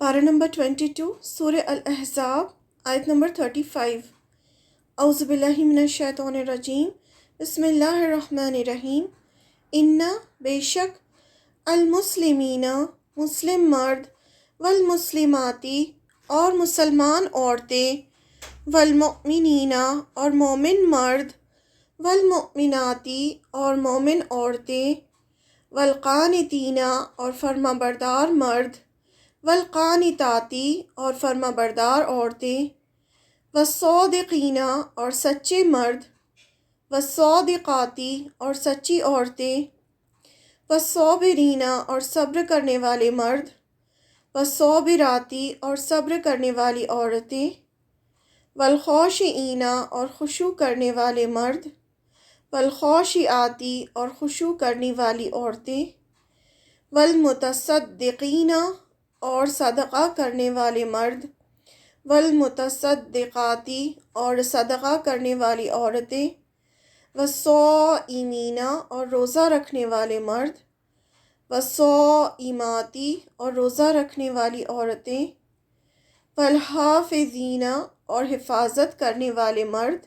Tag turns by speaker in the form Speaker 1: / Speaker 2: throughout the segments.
Speaker 1: پارہ نمبر 22 سورہ الاحزاب آیت نمبر 35۔ اعوذ باللہ من الشیطان الرجیم، بسم اللہ الرحمن الرحیم۔ انا بے شک المسلمین مسلم مرد، والمسلماتی اور مسلمان عورتیں، والمؤمنین اور مومن مرد، والمؤمناتی اور مومن عورتیں، والقانتین اور فرما بردار مرد، والقانتاتی اور فرما بردار عورتیں، والصادقین اور سچے مرد، والصادقاتی اور سچی عورتیں، والصابرین اور صبر کرنے والے مرد، والصابراتی اور صبر کرنے والی عورتیں، والخاشعین اور خشوع کرنے والے مرد، والخاشعاتی اور خشوع کرنے والی عورتیں، والمتصدقین اور صدقہ کرنے والے مرد، والمتصدقاتی اور صدقہ کرنے والی عورتیں، والصائمین اور روزہ رکھنے والے مرد، والصائماتی اور روزہ رکھنے والی عورتیں، والحافظین اور حفاظت کرنے والے مرد،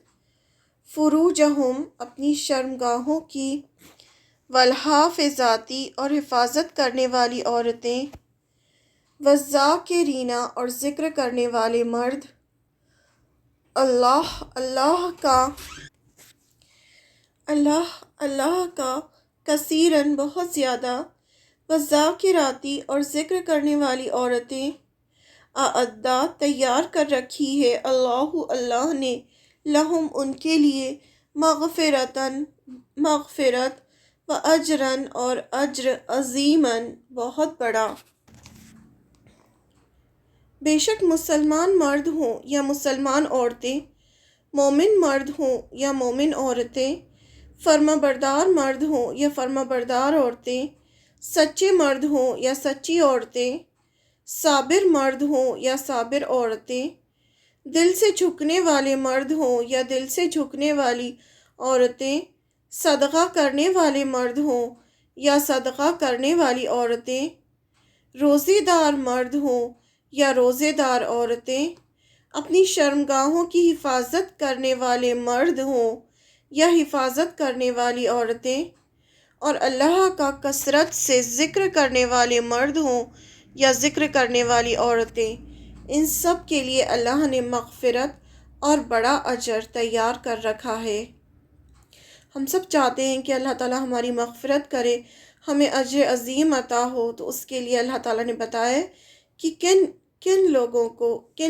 Speaker 1: فروجہم اپنی شرمگاہوں کی، والحافظاتی اور حفاظت کرنے والی عورتیں، والذاکرین اور ذکر کرنے والے مرد، اللہ کا کثیراً بہت زیادہ، والذاکراتی اور ذکر کرنے والی عورتیں، اعدّا تیار کر رکھی ہے اللہ نے، لہم ان کے لیے، مغفرت و اجراً اور اجر عظیماً بہت بڑا۔ بے شک مسلمان مرد ہوں یا مسلمان عورتیں، مومن مرد ہوں یا مومن عورتیں، فرما بردار مرد ہوں یا فرما بردار عورتیں، سچے مرد ہوں یا سچی عورتیں، صابر مرد ہوں یا صابر عورتیں، دل سے جھکنے والے مرد ہوں یا دل سے جھکنے والی عورتیں، صدقہ کرنے والے مرد ہوں یا صدقہ کرنے والی عورتیں، روزے دار مرد ہوں یا روزے دار عورتیں، اپنی شرمگاہوں کی حفاظت کرنے والے مرد ہوں یا حفاظت کرنے والی عورتیں، اور اللہ کا کثرت سے ذکر کرنے والے مرد ہوں یا ذکر کرنے والی عورتیں، ان سب کے لیے اللہ نے مغفرت اور بڑا اجر تیار کر رکھا ہے۔ ہم سب چاہتے ہیں کہ اللہ تعالیٰ ہماری مغفرت کرے، ہمیں اجر عظیم عطا ہو، تو اس کے لیے اللہ تعالیٰ نے بتایا کہ کن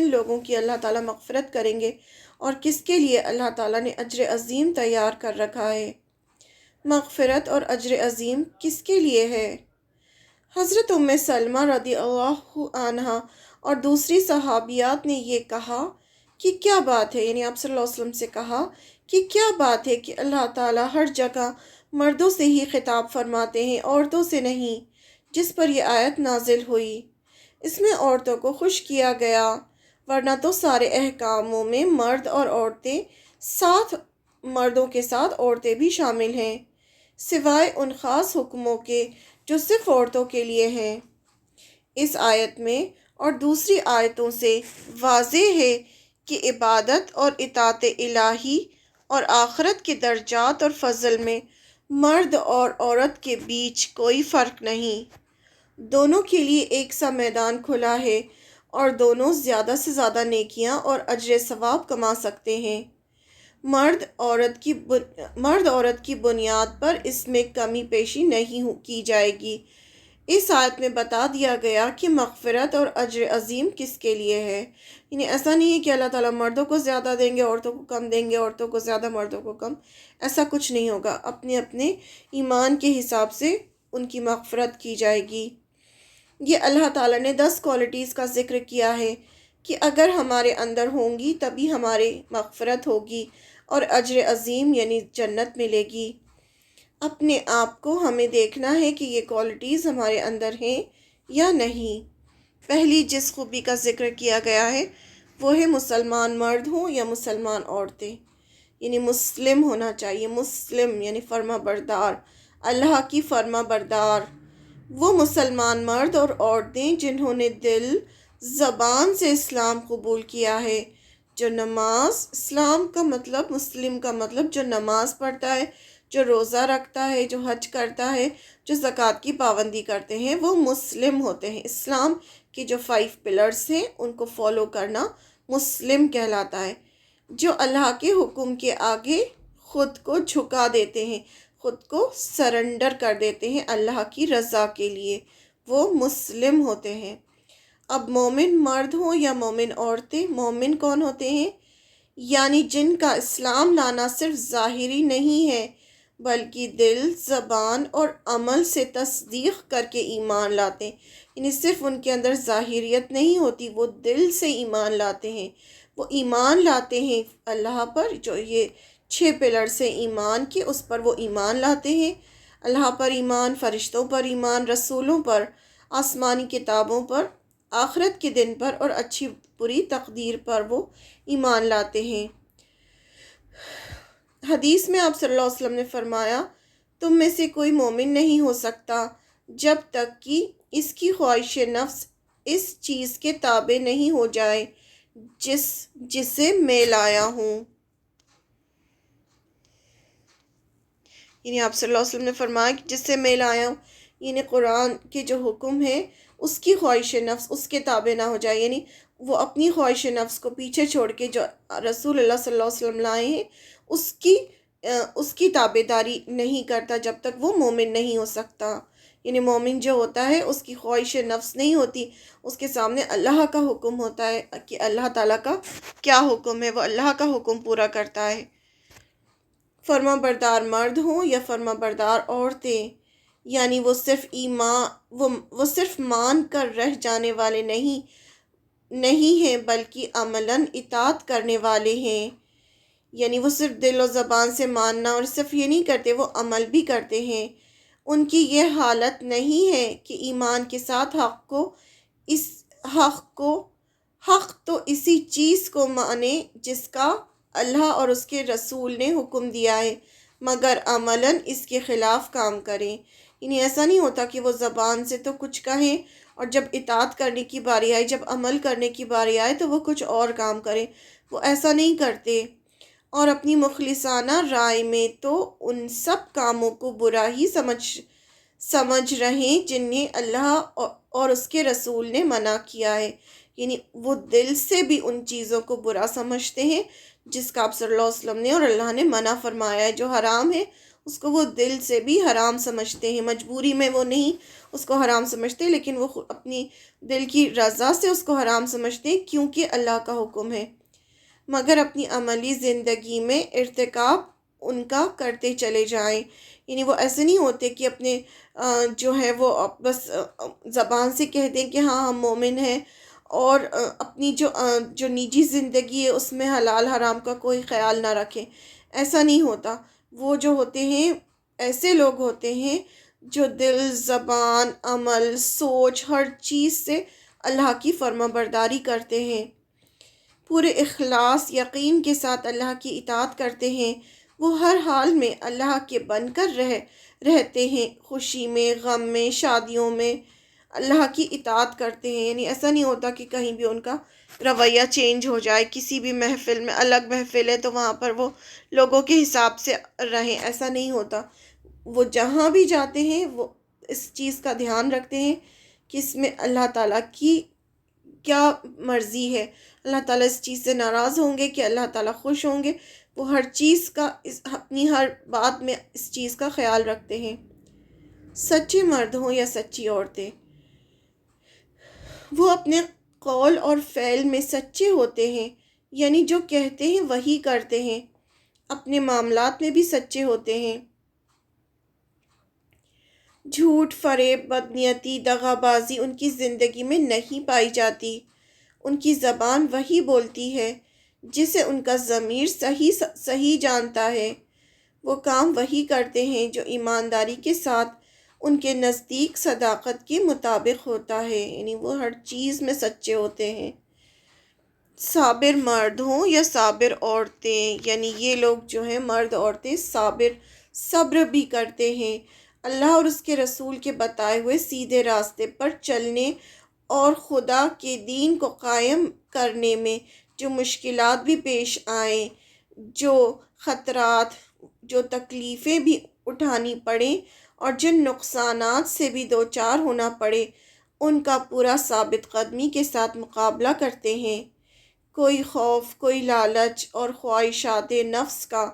Speaker 1: لوگوں کی اللہ تعالیٰ مغفرت کریں گے اور کس کے لیے اللہ تعالیٰ نے اجر عظیم تیار کر رکھا ہے۔ مغفرت اور اجر عظیم کس کے لیے ہے؟ حضرت ام سلمہ رضی اللہ عنہا اور دوسری صحابیات نے یہ کہا کہ کیا بات ہے، یعنی آپ صلی اللہ علیہ وسلم سے کہا کہ کیا بات ہے کہ اللہ تعالیٰ ہر جگہ مردوں سے ہی خطاب فرماتے ہیں، عورتوں سے نہیں، جس پر یہ آیت نازل ہوئی۔ اس میں عورتوں کو خوش کیا گیا، ورنہ تو سارے احکاموں میں مرد اور عورتیں ساتھ، مردوں کے ساتھ عورتیں بھی شامل ہیں، سوائے ان خاص حکموں کے جو صرف عورتوں کے لیے ہیں۔ اس آیت میں اور دوسری آیتوں سے واضح ہے کہ عبادت اور اطاعت الہی اور آخرت کے درجات اور فضل میں مرد اور عورت کے بیچ کوئی فرق نہیں، دونوں کے لیے ایک سا میدان کھلا ہے اور دونوں زیادہ سے زیادہ نیکیاں اور اجر ثواب کما سکتے ہیں۔ مرد عورت کی بنیاد پر اس میں کمی پیشی نہیں کی جائے گی۔ اس آیت میں بتا دیا گیا کہ مغفرت اور اجر عظیم کس کے لیے ہے، یعنی ایسا نہیں ہے کہ اللہ تعالیٰ مردوں کو زیادہ دیں گے، عورتوں کو کم دیں گے، عورتوں کو زیادہ، مردوں کو کم، ایسا کچھ نہیں ہوگا۔ اپنے اپنے ایمان کے حساب سے ان کی مغفرت کی جائے گی۔ یہ اللہ تعالیٰ نے 10 کوالٹیز کا ذکر کیا ہے کہ اگر ہمارے اندر ہوں گی تبھی ہماری مغفرت ہوگی اور اجر عظیم یعنی جنت ملے گی۔ اپنے آپ کو ہمیں دیکھنا ہے کہ یہ کوالٹیز ہمارے اندر ہیں یا نہیں۔ پہلی جس خوبی کا ذکر کیا گیا ہے وہ ہے مسلمان مرد ہوں یا مسلمان عورتیں، یعنی مسلم ہونا چاہیے، مسلم یعنی فرما بردار، اللہ کی فرما بردار، وہ مسلمان مرد اور عورتیں جنہوں نے دل، زبان سے اسلام قبول کیا ہے، جو نماز، اسلام کا مطلب، مسلم کا مطلب جو نماز پڑھتا ہے، جو روزہ رکھتا ہے، جو حج کرتا ہے، جو زکوٰۃ کی پابندی کرتے ہیں، وہ مسلم ہوتے ہیں۔ اسلام کے جو 5 پلرز ہیں ان کو فالو کرنا مسلم کہلاتا ہے۔ جو اللہ کے حکم کے آگے خود کو جھکا دیتے ہیں، خود کو سرنڈر کر دیتے ہیں اللہ کی رضا کے لیے، وہ مسلم ہوتے ہیں۔ اب مومن مرد ہوں یا مومن عورتیں، مومن کون ہوتے ہیں؟ یعنی جن کا اسلام لانا صرف ظاہری نہیں ہے بلکہ دل، زبان اور عمل سے تصدیق کر کے ایمان لاتے ہیں۔ یعنی صرف ان کے اندر ظاہریت نہیں ہوتی، وہ دل سے ایمان لاتے ہیں، وہ ایمان لاتے ہیں اللہ پر، جو یہ 6 پلر سے ایمان کے، اس پر وہ ایمان لاتے ہیں۔ اللہ پر ایمان، فرشتوں پر ایمان، رسولوں پر، آسمانی کتابوں پر، آخرت کے دن پر اور اچھی بری تقدیر پر وہ ایمان لاتے ہیں۔ حدیث میں آپ صلی اللہ علیہ وسلم نے فرمایا، تم میں سے کوئی مومن نہیں ہو سکتا جب تک کہ اس کی خواہش نفس اس چیز کے تابع نہیں ہو جائے جسے میں لایا ہوں۔ یعنی آپ صلی اللہ علیہ وسلم نے فرمایا کہ جس سے میں لایا ہوں، یعنی قرآن کے جو حکم ہے اس کی خواہش نفس اس کے تابع نہ ہو جائے، یعنی وہ اپنی خواہش نفس کو پیچھے چھوڑ کے جو رسول اللہ صلی اللہ علیہ وسلم لائے ہیں اس کی تابع داری نہیں کرتا، جب تک وہ مومن نہیں ہو سکتا۔ یعنی مومن جو ہوتا ہے اس کی خواہش نفس نہیں ہوتی، اس کے سامنے اللہ کا حکم ہوتا ہے کہ اللہ تعالیٰ کا کیا حکم ہے، وہ اللہ کا حکم پورا کرتا ہے۔ فرما بردار مرد ہوں یا فرما بردار عورتیں، یعنی وہ صرف مان کر رہ جانے والے نہیں ہیں بلکہ عملاً اطاعت کرنے والے ہیں۔ یعنی وہ صرف دل و زبان سے ماننا اور صرف یہ نہیں کرتے، وہ عمل بھی کرتے ہیں۔ ان کی یہ حالت نہیں ہے کہ ایمان کے ساتھ حق تو اسی چیز کو مانے جس کا اللہ اور اس کے رسول نے حکم دیا ہے، مگر عملاً اس کے خلاف کام کریں۔ یعنی ایسا نہیں ہوتا کہ وہ زبان سے تو کچھ کہیں اور جب اطاعت کرنے کی باری آئے، جب عمل کرنے کی باری آئے تو وہ کچھ اور کام کریں، وہ ایسا نہیں کرتے۔ اور اپنی مخلصانہ رائے میں تو ان سب کاموں کو برا ہی سمجھ رہے جنہیں اللہ اور اس کے رسول نے منع کیا ہے۔ یعنی وہ دل سے بھی ان چیزوں کو برا سمجھتے ہیں جس کا آپ صلی اللہ علیہ وسلم نے اور اللہ نے منع فرمایا ہے۔ جو حرام ہے اس کو وہ دل سے بھی حرام سمجھتے ہیں، مجبوری میں وہ نہیں اس کو حرام سمجھتے، لیکن وہ اپنی دل کی رضا سے اس کو حرام سمجھتے ہیں کیونکہ اللہ کا حکم ہے، مگر اپنی عملی زندگی میں ارتکاب ان کا کرتے چلے جائیں۔ یعنی وہ ایسے نہیں ہوتے کہ اپنے جو ہے وہ بس زبان سے کہہ دیں کہ ہاں ہم مومن ہیں، اور اپنی جو نجی زندگی ہے اس میں حلال حرام کا کوئی خیال نہ رکھیں۔ ایسا نہیں ہوتا۔ وہ جو ہوتے ہیں ایسے لوگ ہوتے ہیں جو دل، زبان، عمل، سوچ، ہر چیز سے اللہ کی فرما برداری کرتے ہیں، پورے اخلاص یقین کے ساتھ اللہ کی اطاعت کرتے ہیں۔ وہ ہر حال میں اللہ کے بن کر رہتے ہیں، خوشی میں، غم میں، شادیوں میں اللہ کی اطاعت کرتے ہیں۔ یعنی ایسا نہیں ہوتا کہ کہیں بھی ان کا رویہ چینج ہو جائے، کسی بھی محفل میں، الگ محفل ہے تو وہاں پر وہ لوگوں کے حساب سے رہیں، ایسا نہیں ہوتا۔ وہ جہاں بھی جاتے ہیں وہ اس چیز کا دھیان رکھتے ہیں کہ اس میں اللہ تعالیٰ کی کیا مرضی ہے، اللہ تعالیٰ اس چیز سے ناراض ہوں گے کہ اللہ تعالیٰ خوش ہوں گے، وہ ہر چیز کا اپنی ہر بات میں اس چیز کا خیال رکھتے ہیں۔ سچے مرد ہوں یا سچی عورتیں، وہ اپنے قول اور فعل میں سچے ہوتے ہیں، یعنی جو کہتے ہیں وہی کرتے ہیں، اپنے معاملات میں بھی سچے ہوتے ہیں۔ جھوٹ، فریب، بدنیتی، دغا بازی ان کی زندگی میں نہیں پائی جاتی۔ ان کی زبان وہی بولتی ہے جسے ان کا ضمیر صحیح جانتا ہے۔ وہ کام وہی کرتے ہیں جو ایمانداری کے ساتھ ان کے نزدیک صداقت کے مطابق ہوتا ہے، یعنی وہ ہر چیز میں سچے ہوتے ہیں۔ صابر مرد ہوں یا صابر عورتیں، یعنی یہ لوگ جو ہیں مرد عورتیں صبر بھی کرتے ہیں، اللہ اور اس کے رسول کے بتائے ہوئے سیدھے راستے پر چلنے اور خدا کے دین کو قائم کرنے میں جو مشکلات بھی پیش آئیں، جو خطرات، جو تکلیفیں بھی اٹھانی پڑیں اور جن نقصانات سے بھی دوچار ہونا پڑے، ان کا پورا ثابت قدمی کے ساتھ مقابلہ کرتے ہیں۔ کوئی خوف، کوئی لالچ اور خواہشات نفس کا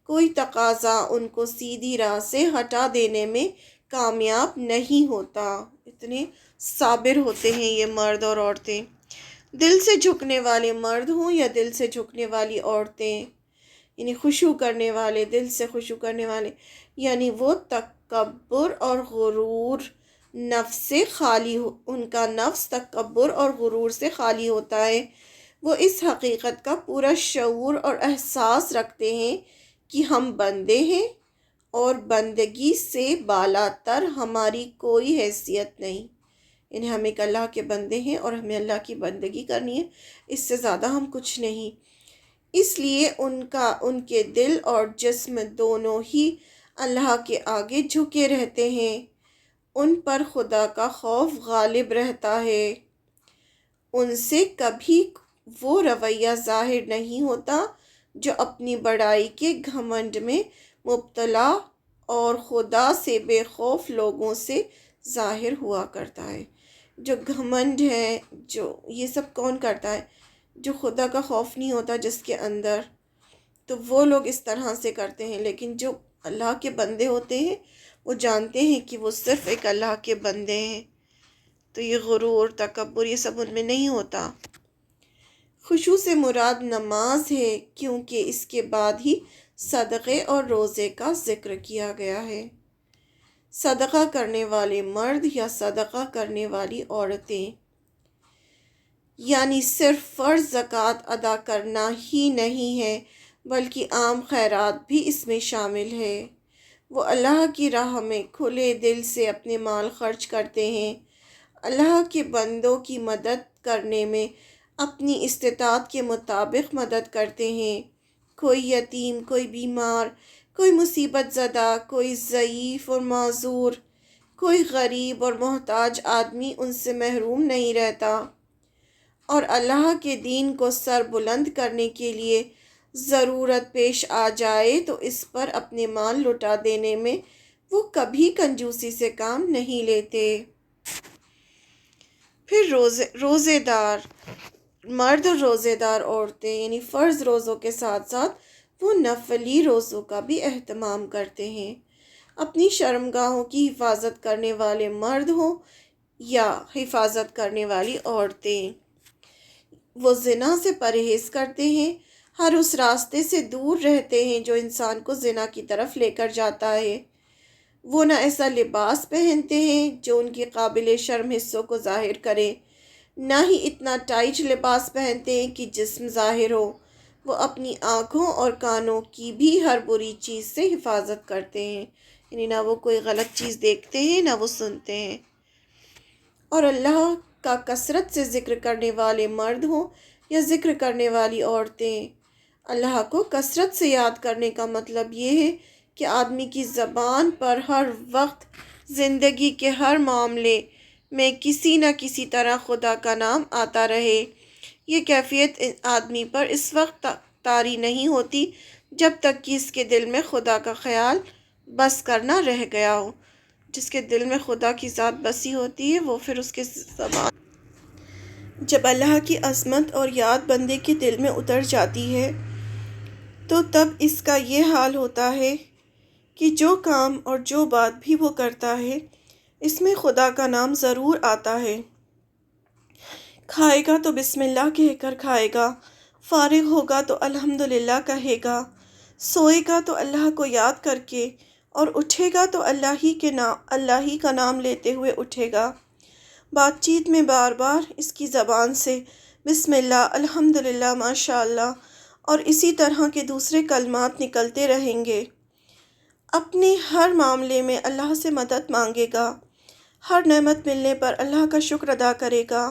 Speaker 1: کوئی تقاضا ان کو سیدھی راہ سے ہٹا دینے میں کامیاب نہیں ہوتا۔ اتنے صابر ہوتے ہیں یہ مرد اور عورتیں، دل سے جھکنے والے مرد ہوں یا دل سے جھکنے والی عورتیں، یعنی خشوع کرنے والے، دل سے خشوع کرنے والے، یعنی وہ تکبر اور غرور نفس سے خالی ان کا نفس تکبر اور غرور سے خالی ہوتا ہے۔ وہ اس حقیقت کا پورا شعور اور احساس رکھتے ہیں کہ ہم بندے ہیں اور بندگی سے بالاتر ہماری کوئی حیثیت نہیں، یعنی ہم ایک اللہ کے بندے ہیں اور ہمیں اللہ کی بندگی کرنی ہے، اس سے زیادہ ہم کچھ نہیں۔ اس لیے ان کے دل اور جسم دونوں ہی اللہ کے آگے جھکے رہتے ہیں، ان پر خدا کا خوف غالب رہتا ہے، ان سے کبھی وہ رویہ ظاہر نہیں ہوتا جو اپنی بڑائی کے گھمنڈ میں مبتلا اور خدا سے بے خوف لوگوں سے ظاہر ہوا کرتا ہے۔ جو گھمنڈ ہے، جو یہ سب کون کرتا ہے؟ جو خدا کا خوف نہیں ہوتا جس کے اندر، تو وہ لوگ اس طرح سے کرتے ہیں۔ لیکن جو اللہ کے بندے ہوتے ہیں وہ جانتے ہیں کہ وہ صرف ایک اللہ کے بندے ہیں، تو یہ غرور، تکبر، یہ سب ان میں نہیں ہوتا۔ خشوع سے مراد نماز ہے، کیونکہ اس کے بعد ہی صدقے اور روزے کا ذکر کیا گیا ہے۔ صدقہ کرنے والے مرد یا صدقہ کرنے والی عورتیں، یعنی صرف فرض زکوٰۃ ادا کرنا ہی نہیں ہے بلکہ عام خیرات بھی اس میں شامل ہے۔ وہ اللہ کی راہ میں کھلے دل سے اپنے مال خرچ کرتے ہیں، اللہ کے بندوں کی مدد کرنے میں اپنی استطاعت کے مطابق مدد کرتے ہیں۔ کوئی یتیم، کوئی بیمار، کوئی مصیبت زدہ، کوئی ضعیف اور معذور، کوئی غریب اور محتاج آدمی ان سے محروم نہیں رہتا، اور اللہ کے دین کو سر بلند کرنے کے لیے ضرورت پیش آ جائے تو اس پر اپنے مال لٹا دینے میں وہ کبھی کنجوسی سے کام نہیں لیتے۔ پھر روزے دار مرد اور روزے دار عورتیں، یعنی فرض روزوں کے ساتھ ساتھ وہ نفلی روزوں کا بھی اہتمام کرتے ہیں۔ اپنی شرمگاہوں کی حفاظت کرنے والے مرد ہوں یا حفاظت کرنے والی عورتیں، وہ زنا سے پرہیز کرتے ہیں، ہر اس راستے سے دور رہتے ہیں جو انسان کو زنا کی طرف لے کر جاتا ہے۔ وہ نہ ایسا لباس پہنتے ہیں جو ان کے قابل شرم حصوں کو ظاہر کرے، نہ ہی اتنا ٹائٹ لباس پہنتے ہیں کہ جسم ظاہر ہو۔ وہ اپنی آنکھوں اور کانوں کی بھی ہر بری چیز سے حفاظت کرتے ہیں، یعنی نہ وہ کوئی غلط چیز دیکھتے ہیں نہ وہ سنتے ہیں۔ اور اللہ کا کثرت سے ذکر کرنے والے مرد ہوں یا ذکر کرنے والی عورتیں، اللہ کو کثرت سے یاد کرنے کا مطلب یہ ہے کہ آدمی کی زبان پر ہر وقت زندگی کے ہر معاملے میں کسی نہ کسی طرح خدا کا نام آتا رہے۔ یہ کیفیت آدمی پر اس وقت طاری نہیں ہوتی جب تک کہ اس کے دل میں خدا کا خیال بس کرنا رہ گیا ہو۔ جس کے دل میں خدا کی ذات بسی ہوتی ہے وہ پھر اس کے زبان جب اللہ کی عظمت اور یاد بندے کے دل میں اتر جاتی ہے تو تب اس کا یہ حال ہوتا ہے کہ جو کام اور جو بات بھی وہ کرتا ہے اس میں خدا کا نام ضرور آتا ہے۔ کھائے گا تو بسم اللہ کہہ کر کھائے گا، فارغ ہوگا تو الحمدللہ کہے گا، سوئے گا تو اللہ کو یاد کر کے، اور اٹھے گا تو اللہ ہی کا نام لیتے ہوئے اٹھے گا۔ بات چیت میں بار بار اس کی زبان سے بسم اللہ، الحمدللہ، ماشاءاللہ اور اسی طرح کے دوسرے کلمات نکلتے رہیں گے۔ اپنے ہر معاملے میں اللہ سے مدد مانگے گا، ہر نعمت ملنے پر اللہ کا شکر ادا کرے گا،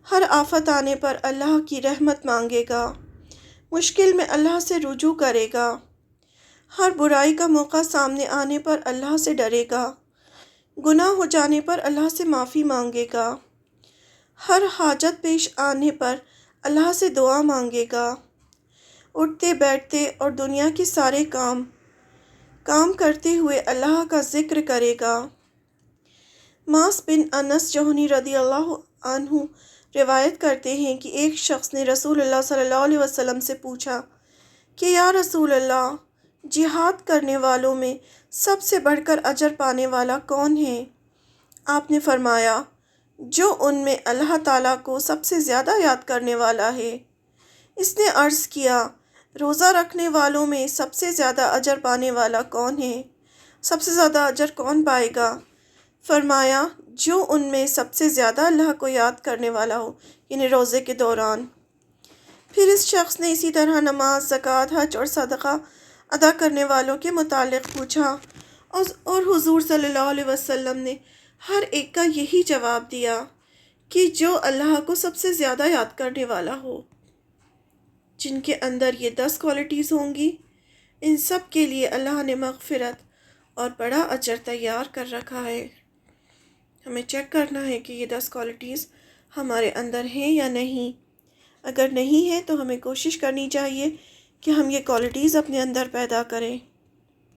Speaker 1: ہر آفت آنے پر اللہ کی رحمت مانگے گا، مشکل میں اللہ سے رجوع کرے گا، ہر برائی کا موقع سامنے آنے پر اللہ سے ڈرے گا، گناہ ہو جانے پر اللہ سے معافی مانگے گا، ہر حاجت پیش آنے پر اللہ سے دعا مانگے گا، اٹھتے بیٹھتے اور دنیا کے سارے کام کرتے ہوئے اللہ کا ذکر کرے گا۔ ماس بن انس جوہنی رضی اللہ عنہ روایت کرتے ہیں کہ ایک شخص نے رسول اللہ صلی اللہ علیہ وسلم سے پوچھا کہ یا رسول اللہ، جہاد کرنے والوں میں سب سے بڑھ کر اجر پانے والا کون ہے؟ آپ نے فرمایا، جو ان میں اللہ تعالیٰ کو سب سے زیادہ یاد کرنے والا ہے۔ اس نے عرض کیا، روزہ رکھنے والوں میں سب سے زیادہ اجر پانے والا کون ہے؟ سب سے زیادہ اجر کون پائے گا؟ فرمایا، جو ان میں سب سے زیادہ اللہ کو یاد کرنے والا ہو، یعنی روزے کے دوران۔ پھر اس شخص نے اسی طرح نماز، زکوٰۃ، حج اور صدقہ ادا کرنے والوں کے متعلق پوچھا، اور حضور صلی اللہ علیہ وسلم نے ہر ایک کا یہی جواب دیا کہ جو اللہ کو سب سے زیادہ یاد کرنے والا ہو۔ جن کے اندر یہ 10 کوالٹیز ہوں گی، ان سب کے لیے اللہ نے مغفرت اور بڑا اجر تیار کر رکھا ہے۔ ہمیں چیک کرنا ہے کہ یہ 10 کوالٹیز ہمارے اندر ہیں یا نہیں۔ اگر نہیں ہے تو ہمیں کوشش کرنی چاہیے کہ ہم یہ کوالٹیز اپنے اندر پیدا کریں۔